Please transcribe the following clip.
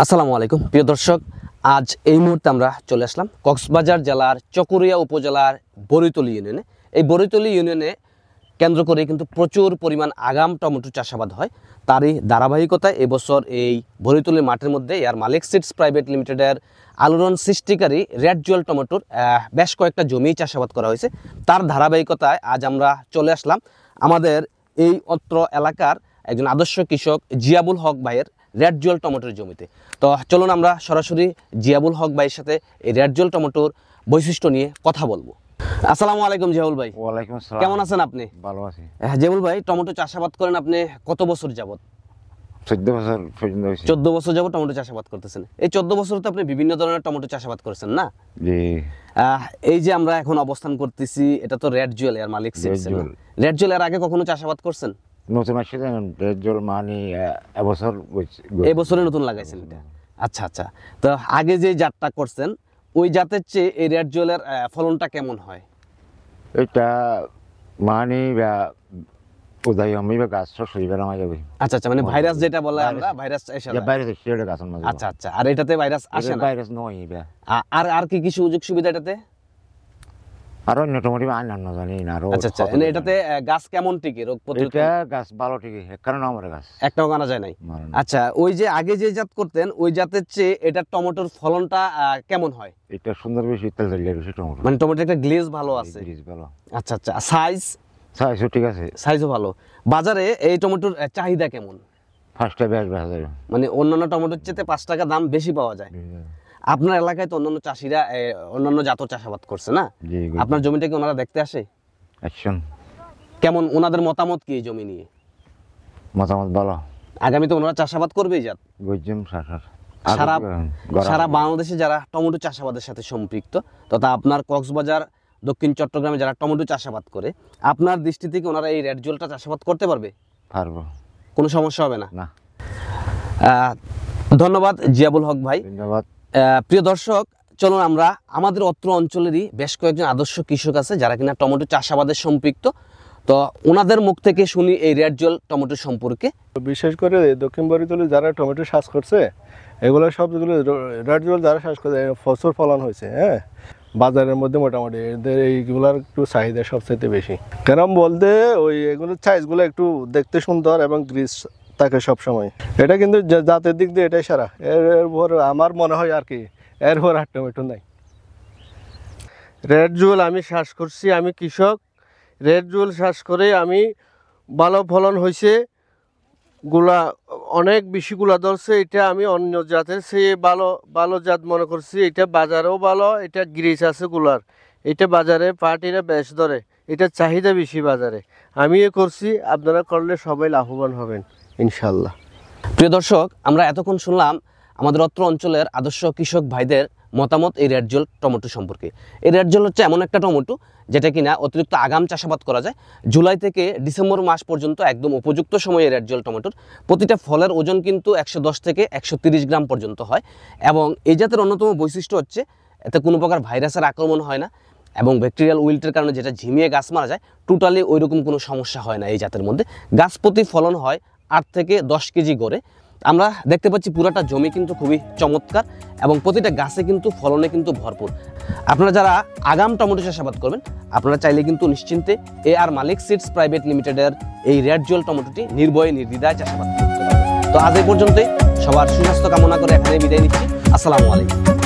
আসসালামু আলাইকুম প্রিয় দর্শক, আজ এই মুহূর্তে আমরা চলে আসলাম কক্সবাজার জেলার চকরিয়া উপজেলার বরিতলী ইউনিয়নে। এই বরিতলী ইউনিয়নে কেন্দ্র করে কিন্তু প্রচুর পরিমাণ আগাম টমেটো চাষাবাদ হয়। তারই ধারাবাহিকতায় এবছর এই বরিতলী মাঠের মধ্যে এয়ার মালিক সিডস প্রাইভেট লিমিটেডের আলোড়ন সৃষ্টিকারী রেড জুয়েল টমেটোর বেশ কয়েকটা জমি চাষাবাদ করা হয়েছে। তার ধারাবাহিকতায় আজ আমরা চলে আসলাম আমাদের এই অত্র এলাকার একজন আদর্শ কৃষক জিয়াবুল হক ভাইয়ের রেড জুয়েল টমেটোর জমিতে। তো চলুন আমরা সরাসরি জিয়াবুল হক ভাইয়ের সাথে এই রেড জুয়েল টমেটোর বৈশিষ্ট্য নিয়ে কথা বলবো। আসসালামু আলাইকুম জিয়াবুল ভাই। ওয়ালাইকুম আসসালাম। কেমন আছেন আপনি? ভালো আছি। জিয়াবুল ভাই, টমেটো চাষাবাদ করেন আপনি কত বছর যাবত? 14 বছর পর্যন্ত হয়েছে। 14 বছর যাবত টমেটো চাষাবাদ করতেছেন। এই 14 বছর তো আপনি বিভিন্ন ধরনের টমেটো চাষাবাদ করেছেন না? জি। এই যে আমরা এখন অবস্থান করতেছি, এটা তো রেড জুয়েল এর মালিক সিডস। রেড জুয়েল এর আগে কখনো চাষাবাদ করছেন? নতুন আসছে রেড জল মানে এবছর এই বছরে নতুন লাগাইছেন এটা? আচ্ছা আচ্ছা। তো আগে যে জাতটা করছেন ওই জাতের চেয়ে এই রেড জুয়েলের ফলনটা কেমন হয়? এটা মানে উদয় আমি বা গাছ শরীরে নামা যাবে। আচ্ছা আচ্ছা, মানে ভাইরাস যেটা বলে আমরা, ভাইরাস এসে যায়। ভাইরাস এসে গাছের মাঝে। আচ্ছা আচ্ছা। আর এটাতে ভাইরাস আসে না? ভাইরাস নয় এটা। আর আর কি কি সুযোগ সুবিধা এটাতে? আর অন্য টমেটো আনার না জানি না। আচ্ছা আচ্ছা। মানে এটাতে গাছ কেমন টিকে, রোগ প্রতিরোধ? এটা গাছ ভালো টিকে, কারণ আমার গাছ একটাও আনা যায় নাই। আচ্ছা, ওই যে আগে যে জাত করতেন ওই জাতের চেয়ে এটা টমেটোর ফলনটা কেমন হয়? এটা সুন্দর বেশি, তেল তেল বেশি টমেটো। মানে টমেটোর একটা গ্লেজ ভালো আছে? গ্লেজ ভালো। আচ্ছা আচ্ছা। সাইজও ঠিক আছে? সাইজও ভালো। বাজারে এই টমেটোর চাহিদা কেমন? 5 টাকা 20,000। মানে অন্যান্য টমেটোর চেয়ে 5 টাকা দাম বেশি পাওয়া যায়। আপনার এলাকায় তো অন্যান্য চাষিরা অন্যান্য জাতের চাষাবাদ করছে না? আপনার জমিটা কি ওনারা দেখতে আসে? কেমন ওনাদের মতামত কি এই জমি নিয়ে? মতামত ভালো। আগামীতে ওনারা চাষাবাদ করবে এই জাত? সারা বাংলাদেশে যারা টমেটো চাষাবাদের সাথে সম্পৃক্ত, তথা আপনার কক্সবাজার, দক্ষিণ চট্টগ্রামে যারা টমেটো চাষাবাদ করে, আপনার দৃষ্টি থেকে ওনারা এই রেড জুয়েলটা চাষাবাদ করতে পারবে? পারবো। কোনো সমস্যা হবে না? না। ধন্যবাদ জিয়াবুল হক ভাই। ধন্যবাদ। প্রিয় দর্শক, চলুন আমরা আমাদের অত্র অঞ্চলেরই বেশ কয়েকজন আদর্শ কৃষক আছে যারা কিনা টমেটো চাষাবাদের সম্পৃক্ত, তো ওনাদের মুখ থেকে শুনি এই রেড জুয়েল টমেটো সম্পর্কে। বিশেষ করে দক্ষিণ বরিতলে যারা টমেটো চাষ করছে এগুলো সবগুলো রেড জুয়েল যারা চাষ করছে প্রচুর ফলন হয়েছে। হ্যাঁ, বাজারের মধ্যে মোটামুটি এদের এইগুলার একটু চাহিদা সবচেয়ে বেশি। কেরম বলতে ওই এগুলোর সাইজগুলো একটু দেখতে সুন্দর এবং গ্রিস থাকে সবসময়। এটা কিন্তু জাতের দিক দিয়ে এটাই সারা। এরপর আমার মনে হয় আর কি এরপর আর টমেটো নাই। রেড জুয়েল আমি চাষ করছি, আমি কৃষক। রেড জুয়েল চাষ করে আমি ভালো ফলন হয়েছে, গুলা অনেক বেশি গুলা ধরছে। এটা আমি অন্য জাতের চেয়ে ভালো জাত মনে করছি। এটা বাজারেও ভালো, এটা গ্রিস আছে গুলার, এটা বাজারে পার্টিরা বেশ ধরে, এটা চাহিদা বেশি বাজারে। আমি করছি, আপনারা করলে সবাই লাভবান হবেন ইনশাল্লাহ। প্রিয় দর্শক, আমরা এতক্ষণ শুনলাম আমাদের অত্র অঞ্চলের আদর্শ কৃষক ভাইদের মতামত এই রেড জুয়েল টমেটো সম্পর্কে। এই রেড জুয়েল হচ্ছে এমন একটা টমেটো যেটা কিনা অতিরিক্ত আগাম চাষাবাদ করা যায়। জুলাই থেকে ডিসেম্বর মাস পর্যন্ত একদম উপযুক্ত সময়ে রেড জুয়েল টমেটোর প্রতিটা ফলের ওজন কিন্তু 110 থেকে 130 গ্রাম পর্যন্ত হয়। এবং এই জাতের অন্যতম বৈশিষ্ট্য হচ্ছে এতে কোনো প্রকার ভাইরাসের আক্রমণ হয় না, এবং ব্যাকটেরিয়াল উইল্টের কারণে যেটা ঝিমিয়ে গাছ মারা যায়, টোটালি ওইরকম কোনো সমস্যা হয় না এই জাতের মধ্যে। গাছ প্রতি ফলন হয় 8 থেকে 10 কেজি গড়ে। আমরা দেখতে পাচ্ছি পুরাটা জমি কিন্তু খুবই চমৎকার এবং প্রতিটা গাছে কিন্তু ফলনে কিন্তু ভরপুর। আপনারা যারা আগাম টমেটো চাষাবাদ করবেন, আপনারা চাইলে কিন্তু নিশ্চিন্তে এআর মালিক সিডস প্রাইভেট লিমিটেডের এই রেড জুয়েল টমেটোটি নির্ভয়ে নির্দ্বিধায় চাষাবাদ করতে পারবেন। তো আজ এই পর্যন্তই। সবার সুস্বাস্থ্য কামনা করে এখানে বিদায় নিচ্ছি। আসসালামু আলাইকুম।